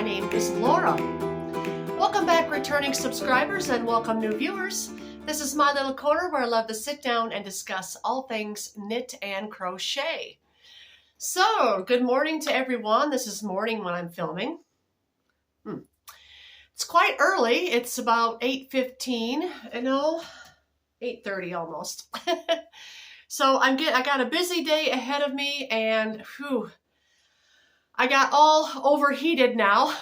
name is Laura. Welcome back, returning subscribers, and welcome new viewers. This is my little corner where I love to sit down and discuss all things knit and crochet. So, good morning to everyone. This is morning when I'm filming. It's quite early. It's about 8:15, 8:30 almost. So I got a busy day ahead of me, and I got all overheated now.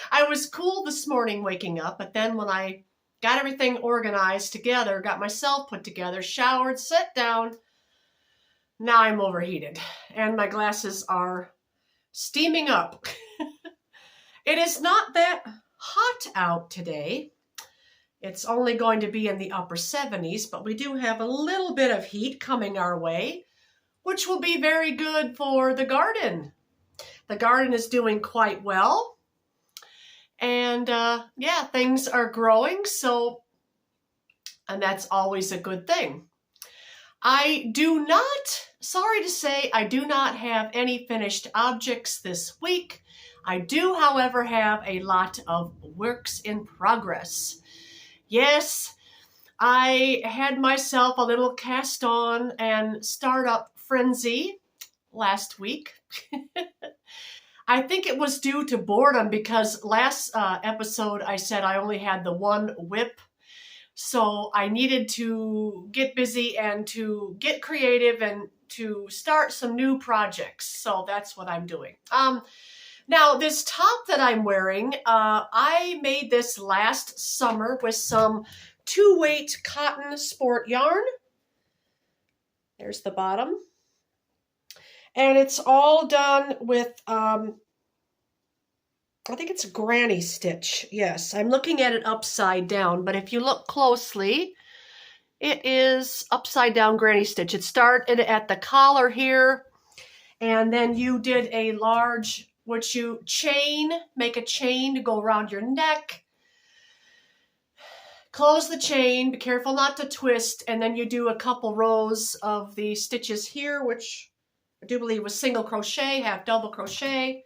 I was cool this morning waking up, but then when I got everything organized together, got myself put together, showered, sat down, now I'm overheated and my glasses are steaming up. It is not that hot out today. It's only going to be in the upper 70s, but we do have a little bit of heat coming our way, which will be very good for the garden. The garden is doing quite well. And yeah, things are growing, and that's always a good thing. Sorry to say, I do not have any finished objects this week. I do, however, have a lot of works in progress. Yes, I had myself a little cast on and startup frenzy last week. I think it was due to boredom because last episode I said I only had the one whip. So I needed to get busy and to get creative and to start some new projects. So that's what I'm doing. Now this top that I'm wearing, I made this last summer with some 2-weight cotton sport yarn. There's the bottom. And it's all done with, I think it's granny stitch. Yes, I'm looking at it upside down, but if you look closely, it is upside down granny stitch. It started at the collar here, and then you did a large, which you make a chain to go around your neck. Close the chain, be careful not to twist, and then you do a couple rows of the stitches here, which I do believe was single crochet, half double crochet,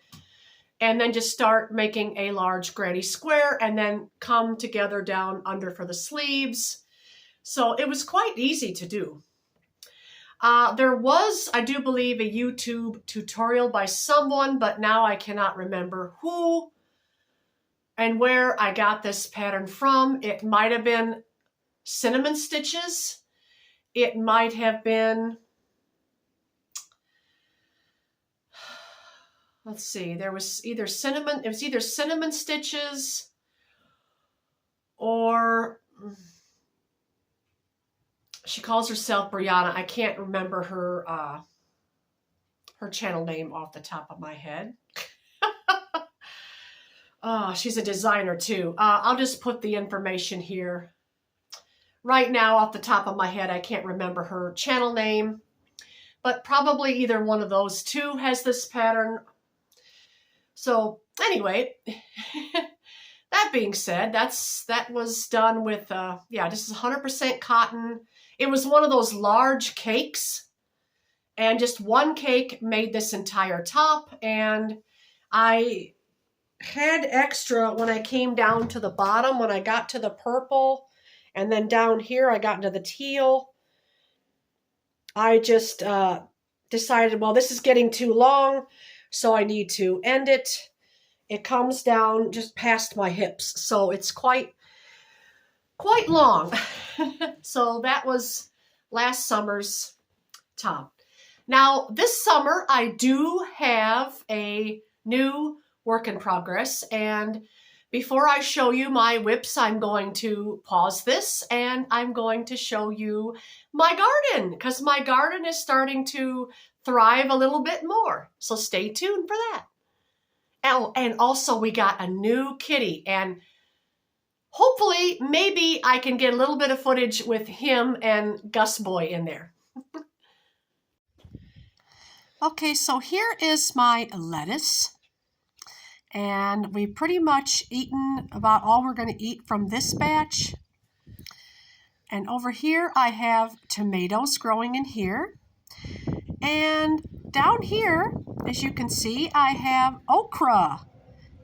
and then just start making a large granny square and then come together down under for the sleeves. So it was quite easy to do. There was, I do believe, a YouTube tutorial by someone, but now I cannot remember who and where I got this pattern from. It might have been Cinnamon Stitches. It might have been, let's see, it was either Cinnamon Stitches or she calls herself Brianna. I can't remember her channel name off the top of my head. She's a designer too. I'll just put the information here. Right now, off the top of my head, I can't remember her channel name, but probably either one of those two has this pattern. So anyway, that being said, that was done with, this is 100% cotton. It was one of those large cakes, and just one cake made this entire top, and I had extra when I came down to the bottom, when I got to the purple, and then down here I got into the teal. I just decided, well, this is getting too long, so I need to end it. It comes down just past my hips, so it's quite long. So that was last summer's top. Now this summer I do have a new work in progress, and before I show you my whips, I'm going to pause this and I'm going to show you my garden, because my garden is starting to thrive a little bit more. So stay tuned for that. Oh, and also we got a new kitty, and hopefully maybe I can get a little bit of footage with him and Gus Boy in there. Okay, so here is my lettuce. And we've pretty much eaten about all we're going to eat from this batch. And over here I have tomatoes growing in here. And down here, as you can see, I have okra.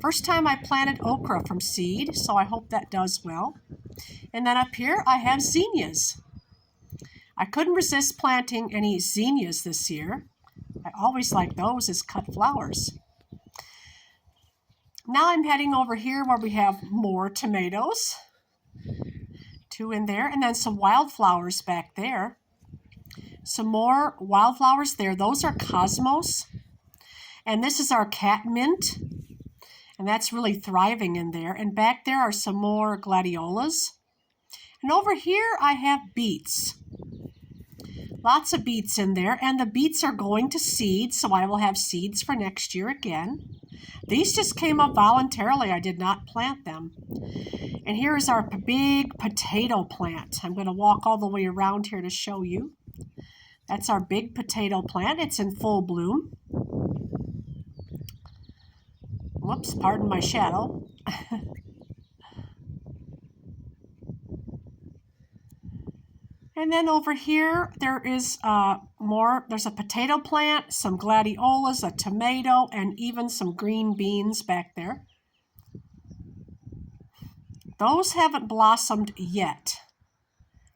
First time I planted okra from seed, so I hope that does well. And then up here I have zinnias. I couldn't resist planting any zinnias this year. I always like those as cut flowers. Now I'm heading over here where we have more tomatoes. 2 in there, and then some wildflowers back there. Some more wildflowers there. Those are cosmos. And this is our catmint. And that's really thriving in there. And back there are some more gladiolas. And over here I have beets. Lots of beets in there. And the beets are going to seed, so I will have seeds for next year again. These just came up voluntarily. I did not plant them. And here is our big potato plant. I'm going to walk all the way around here to show you. That's our big potato plant. It's in full bloom. Whoops, pardon my shadow. And then over here, there is more. There's a potato plant, some gladiolas, a tomato, and even some green beans back there. Those haven't blossomed yet.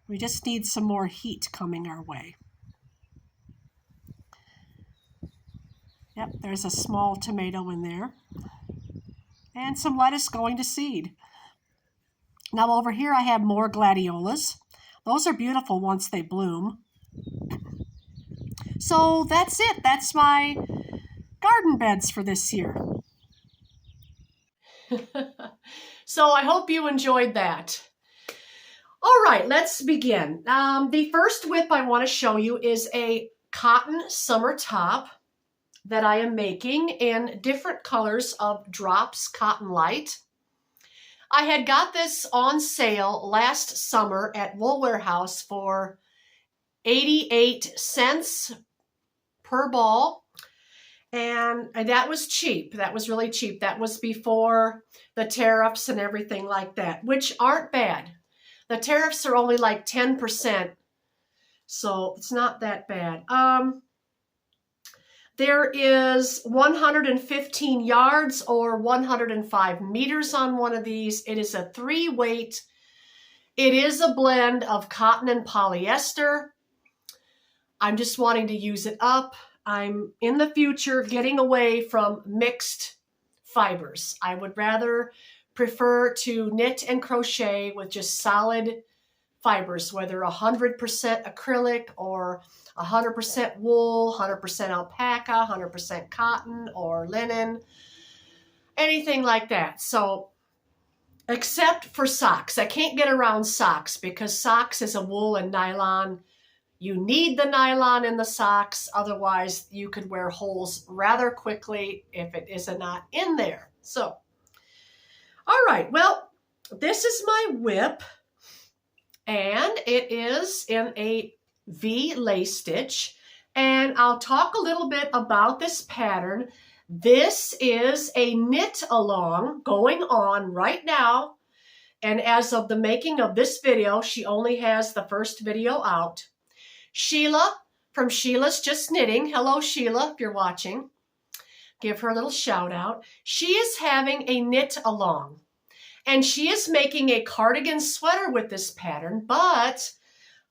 We just need some more heat coming our way. Yep, there's a small tomato in there. And some lettuce going to seed. Now over here I have more gladiolas. Those are beautiful once they bloom. So that's it. That's my garden beds for this year. So I hope you enjoyed that. All right, let's begin. The first whip I want to show you is a cotton summer top that I am making in different colors of Drops Cotton Light. I had got this on sale last summer at Wool Warehouse for 88 cents per ball. And that was cheap. That was really cheap. That was before the tariffs and everything like that, which aren't bad. The tariffs are only like 10%, so it's not that bad. There is 115 yards or 105 meters on one of these. It is a 3-weight. It is a blend of cotton and polyester. I'm just wanting to use it up. I'm in the future getting away from mixed fibers. I would rather prefer to knit and crochet with just solid fibers, whether 100% acrylic or 100% wool, 100% alpaca, 100% cotton or linen, anything like that. So, except for socks. I can't get around socks because socks is a wool and nylon. You need the nylon in the socks, otherwise you could wear holes rather quickly if it is not in there. So, all right, well, this is my whip, and it is in a V lace stitch, and I'll talk a little bit about this pattern. This is a knit along going on right now, and as of the making of this video, she only has the first video out. Sheila from Sheila's Just Knitting, hello Sheila if you're watching, give her a little shout out. She is having a knit along, and she is making a cardigan sweater with this pattern, but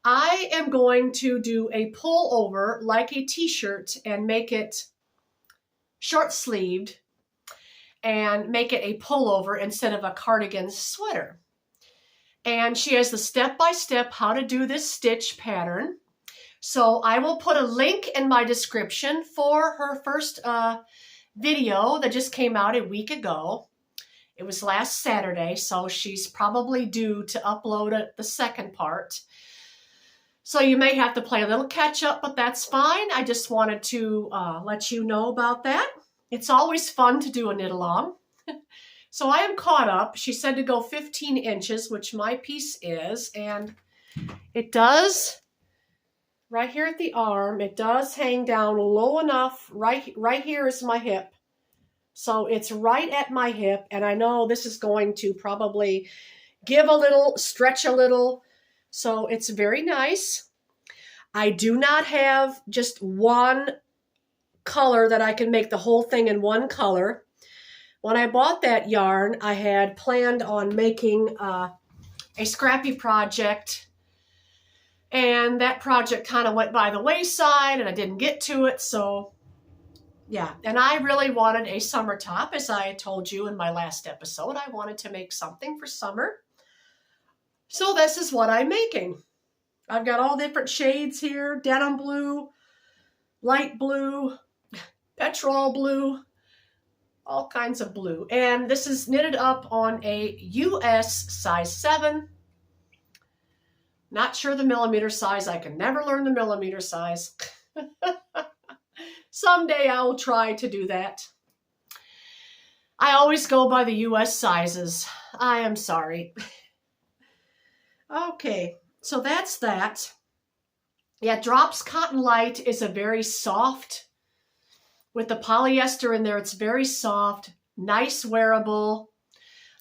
I am going to do a pullover like a t-shirt and make it short-sleeved and make it a pullover instead of a cardigan sweater. And she has the step-by-step how to do this stitch pattern. So I will put a link in my description for her first video that just came out a week ago. It was last Saturday, so she's probably due to upload the second part. So you may have to play a little catch up, but that's fine. I just wanted to let you know about that. It's always fun to do a knit along. So I am caught up. She said to go 15 inches, which my piece is, and it does, right here at the arm, it does hang down low enough. Right here is my hip. So it's right at my hip, and I know this is going to probably give a little, stretch a little. So it's very nice. I do not have just one color that I can make the whole thing in one color. When I bought that yarn, I had planned on making a scrappy project, and that project kind of went by the wayside and I didn't get to it. So yeah, and I really wanted a summer top, as I told you in my last episode. I wanted to make something for summer. So this is what I'm making. I've got all different shades here: denim blue, light blue, petrol blue, all kinds of blue. And this is knitted up on a US size 7. Not sure the millimeter size. I can never learn the millimeter size. Someday I will try to do that. I always go by the US sizes. I am sorry. Okay, so that's that. Yeah, Drops Cotton Light is a very soft, with the polyester in there, it's very soft, nice wearable.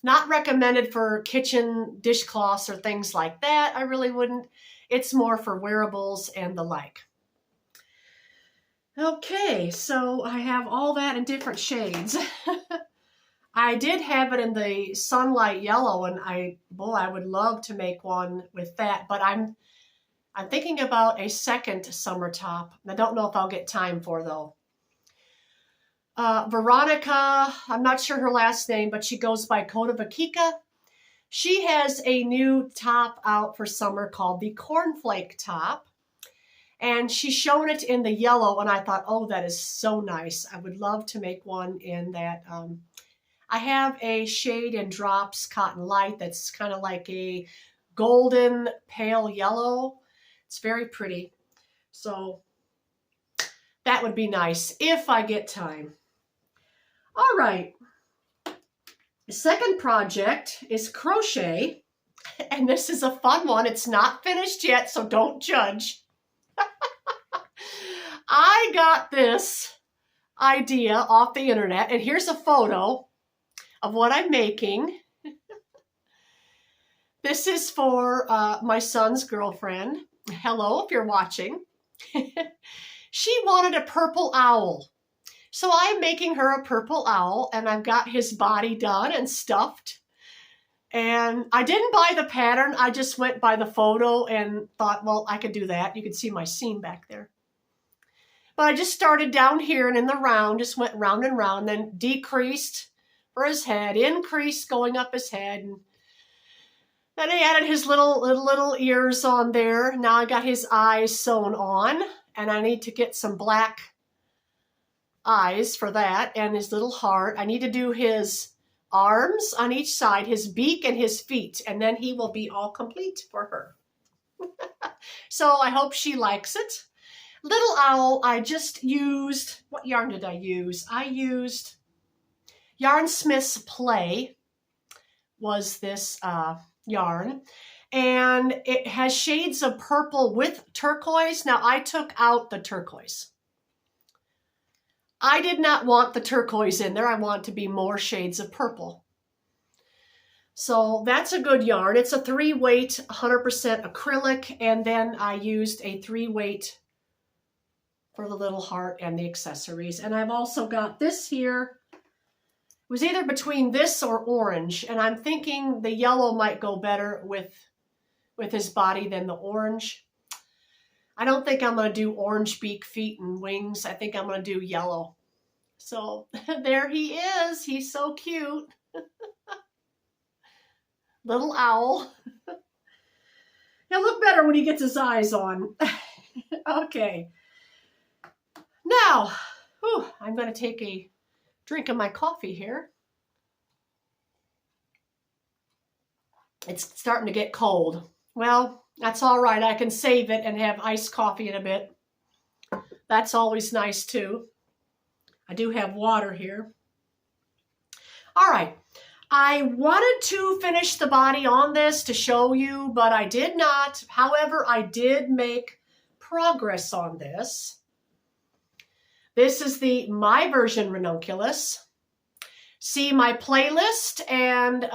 Not recommended for kitchen dishcloths or things like that. I really wouldn't. It's more for wearables and the like. Okay, so I have all that in different shades. I did have it in the Sunlight Yellow, and I would love to make one with that, but I'm thinking about a second summer top. I don't know if I'll get time for, though. Veronica, I'm not sure her last name, but she goes by Coda Vakika. She has a new top out for summer called the Cornflake Top. And she's shown it in the yellow, and I thought, oh, that is so nice. I would love to make one in that. I have a shade in Drops Cotton Light that's kind of like a golden pale yellow. It's very pretty. So that would be nice if I get time. All right. The second project is crochet, and this is a fun one. It's not finished yet, so don't judge. I got this idea off the internet, and here's a photo of what I'm making. This is for my son's girlfriend. Hello, if you're watching. She wanted a purple owl. So I'm making her a purple owl, and I've got his body done and stuffed. And I didn't buy the pattern. I just went by the photo and thought, well, I could do that. You can see my seam back there. But I just started down here and in the round, just went round and round, then decreased for his head, increased going up his head. And then I added his little ears on there. Now I got his eyes sewn on, and I need to get some black eyes for that, and his little heart. I need to do his arms on each side, his beak, and his feet, and then he will be all complete for her. So I hope she likes it. Little owl, I just used, what yarn did I use? I used Yarnsmith's Play was this yarn, and it has shades of purple with turquoise. Now I took out the turquoise. I did not want the turquoise in there. I want to be more shades of purple. So that's a good yarn. It's a 3-weight, 100% acrylic, and then I used a 3-weight for the little heart and the accessories. And I've also got this here. It was either between this or orange, and I'm thinking the yellow might go better with his body than the orange. I don't think I'm going to do orange beak, feet, and wings. I think I'm going to do yellow. So there he is. He's so cute. Little owl. He'll look better when he gets his eyes on. Okay. Now, I'm going to take a drink of my coffee here. It's starting to get cold. Well, that's all right. I can save it and have iced coffee in a bit. That's always nice too. I do have water here. All right. I wanted to finish the body on this to show you, but I did not. However, I did make progress on this. This is the My Version Ranunculus. See my playlist and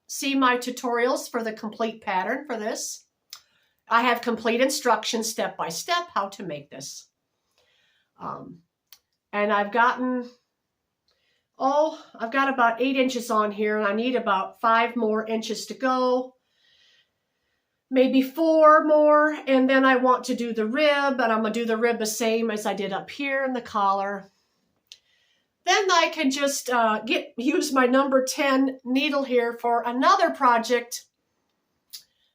see my tutorials for the complete pattern for this. I have complete instructions step by step how to make this. And I've gotten, Oh, I've got about 8 inches on here, and I need about 5 more inches to go. Maybe 4 more, and then I want to do the rib, and I'm going to do the rib the same as I did up here in the collar. Then I can just use my number 10 needle here for another project,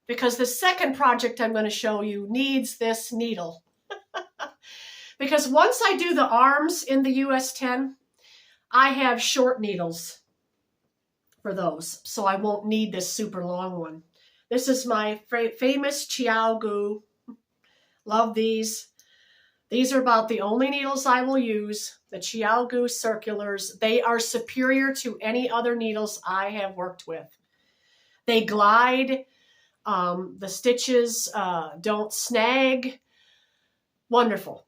because the second project I'm going to show you needs this needle. Because once I do the arms in the US 10, I have short needles for those, so I won't need this super long one. This is my famous ChiaoGoo. Love these. These are about the only needles I will use, the ChiaoGoo circulars. They are superior to any other needles I have worked with. They glide. The stitches don't snag. Wonderful.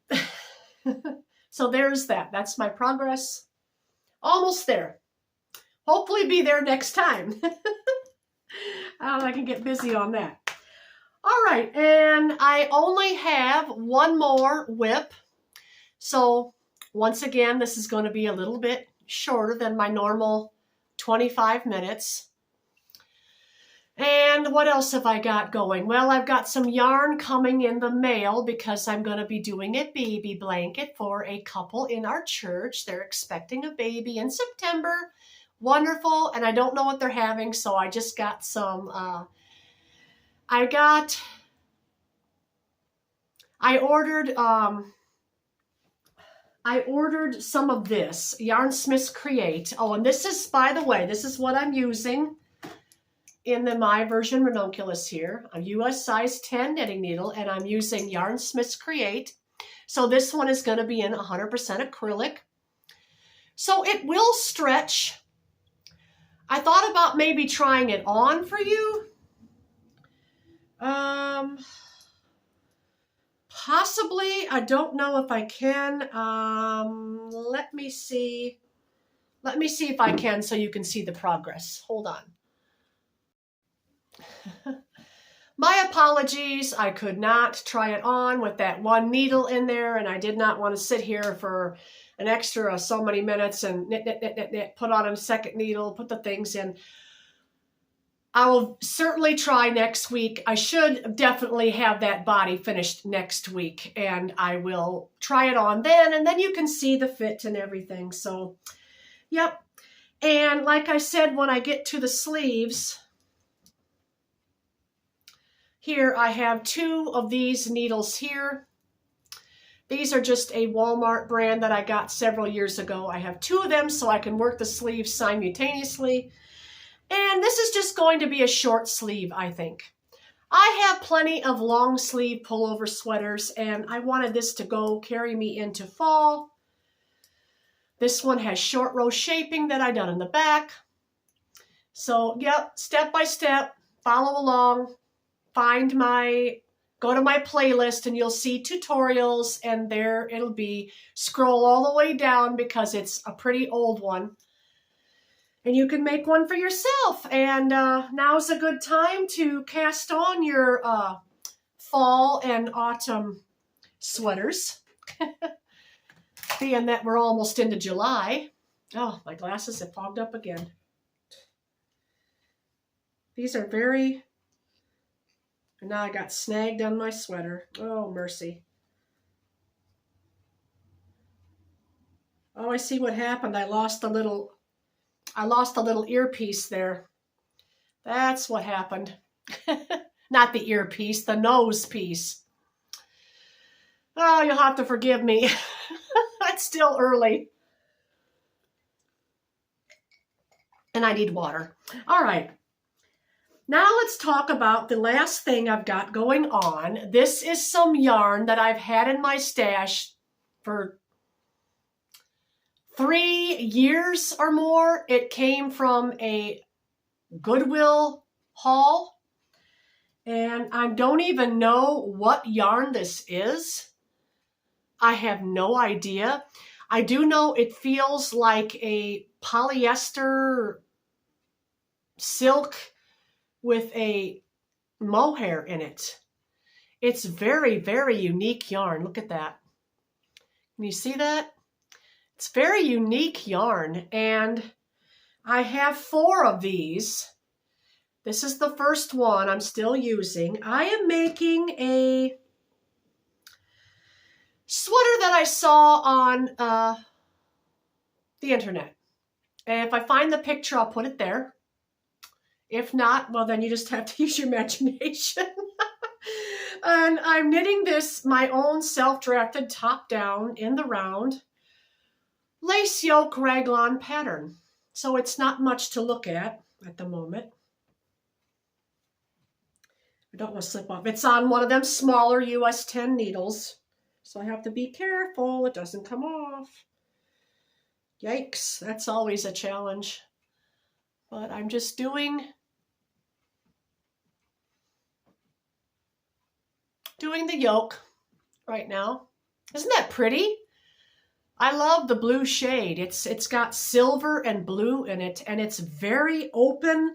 So there's that. That's my progress. Almost there. Hopefully be there next time. I can get busy on that. All right, and I only have one more whip. So once again, this is going to be a little bit shorter than my normal 25 minutes. And what else have I got going? Well, I've got some yarn coming in the mail because I'm going to be doing a baby blanket for a couple in our church. They're expecting a baby in September. Wonderful, and I don't know what they're having, so I just got some, I ordered some of this, Yarnsmiths Create. Oh, and this is, by the way, this is what I'm using in the My Version Ranunculus here, a US size 10 knitting needle, and I'm using Yarnsmiths Create. So this one is going to be in 100% acrylic. So it will stretch. I thought about maybe trying it on for you. Possibly. I don't know if I can. Let me see. Let me see if I can so you can see the progress. Hold on. My apologies. I could not try it on with that one needle in there, and I did not want to sit here for an extra so many minutes and knit, put on a second needle, put the things in. I will certainly try next week. I should definitely have that body finished next week, and I will try it on then, and then you can see the fit and everything. So, yep. And like I said, when I get to the sleeves, here I have 2 of these needles here. These are just a Walmart brand that I got several years ago. I have 2 of them so I can work the sleeves simultaneously. And this is just going to be a short sleeve, I think. I have plenty of long sleeve pullover sweaters, and I wanted this to go carry me into fall. This one has short row shaping that I done in the back. So, yep, step by step, follow along, go to my playlist and you'll see tutorials, and there it'll be. Scroll all the way down because it's a pretty old one. And you can make one for yourself. And now's a good time to cast on your fall and autumn sweaters. Being that we're almost into July. Oh, my glasses have fogged up again. These are very... And now I got snagged on my sweater. Oh, mercy. Oh, I see what happened. I lost a little earpiece there. That's what happened. Not the earpiece, the nose piece. Oh, you'll have to forgive me. It's still early. And I need water. All right. Now let's talk about the last thing I've got going on. This is some yarn that I've had in my stash for 3 years or more. It came from a Goodwill haul, and I don't even know what yarn this is. I have no idea. I do know it feels like a polyester silk with a mohair in it. It's very, very unique yarn. Look at that. Can you see that? It's very unique yarn, and I have 4 of these. This is the first one I'm still using. I am making a sweater that I saw on the internet. And if I find the picture, I'll put it there. If not, well, then you just have to use your imagination. And I'm knitting this, my own self-drafted top-down in the round lace yoke raglan pattern. So it's not much to look at the moment. I don't want to slip off. It's on one of them smaller US 10 needles. So I have to be careful it doesn't come off. Yikes, that's always a challenge. But I'm just doing the yoke right now. Isn't that pretty? I love the blue shade. It's got silver and blue in it, and it's very open.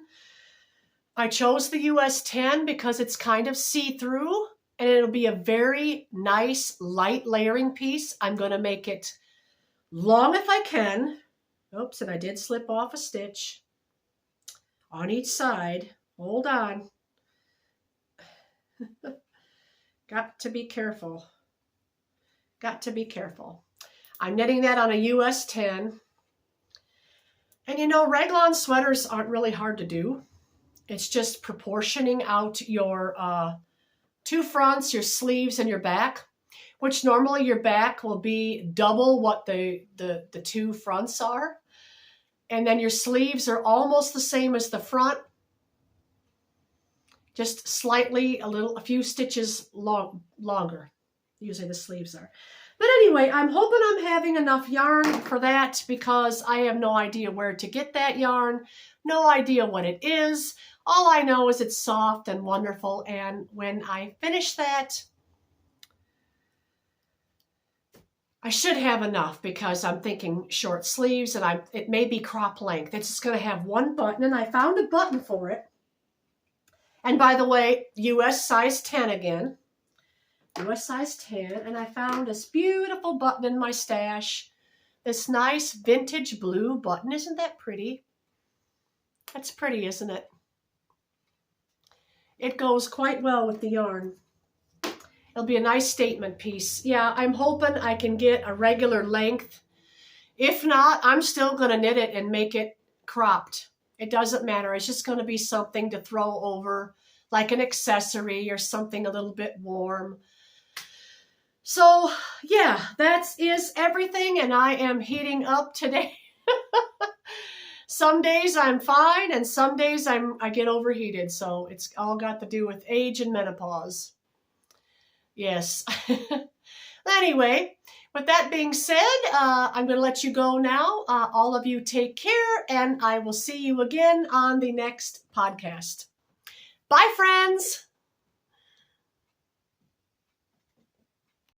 I chose the US 10 because it's kind of see-through, and it'll be a very nice light layering piece. I'm going to make it long if I can. Oops, and I did slip off a stitch on each side. Hold on. Got to be careful. Got to be careful. I'm knitting that on a US 10. And you know, raglan sweaters aren't really hard to do. It's just proportioning out your 2 fronts, your sleeves, and your back, which normally your back will be double what the 2 fronts are. And then your sleeves are almost the same as the front, just slightly, a few stitches longer. Usually the sleeves are. But anyway, I'm hoping I'm having enough yarn for that because I have no idea where to get that yarn, no idea what it is. All I know is it's soft and wonderful, and when I finish that, I should have enough because I'm thinking short sleeves and it may be crop length. It's just going to have 1 button, and I found a button for it. And by the way, US size 10 again. US size 10, and I found this beautiful button in my stash. This nice vintage blue button. Isn't that pretty? That's pretty, isn't it? It goes quite well with the yarn. It'll be a nice statement piece. Yeah, I'm hoping I can get a regular length. If not, I'm still going to knit it and make it cropped. It doesn't matter. It's just going to be something to throw over, like an accessory or something a little bit warm. So, yeah, that is everything, and I am heating up today. Some days I'm fine, and some days I get overheated, so it's all got to do with age and menopause. Yes. Anyway, with that being said, I'm going to let you go now. All of you take care, and I will see you again on the next podcast. Bye, friends.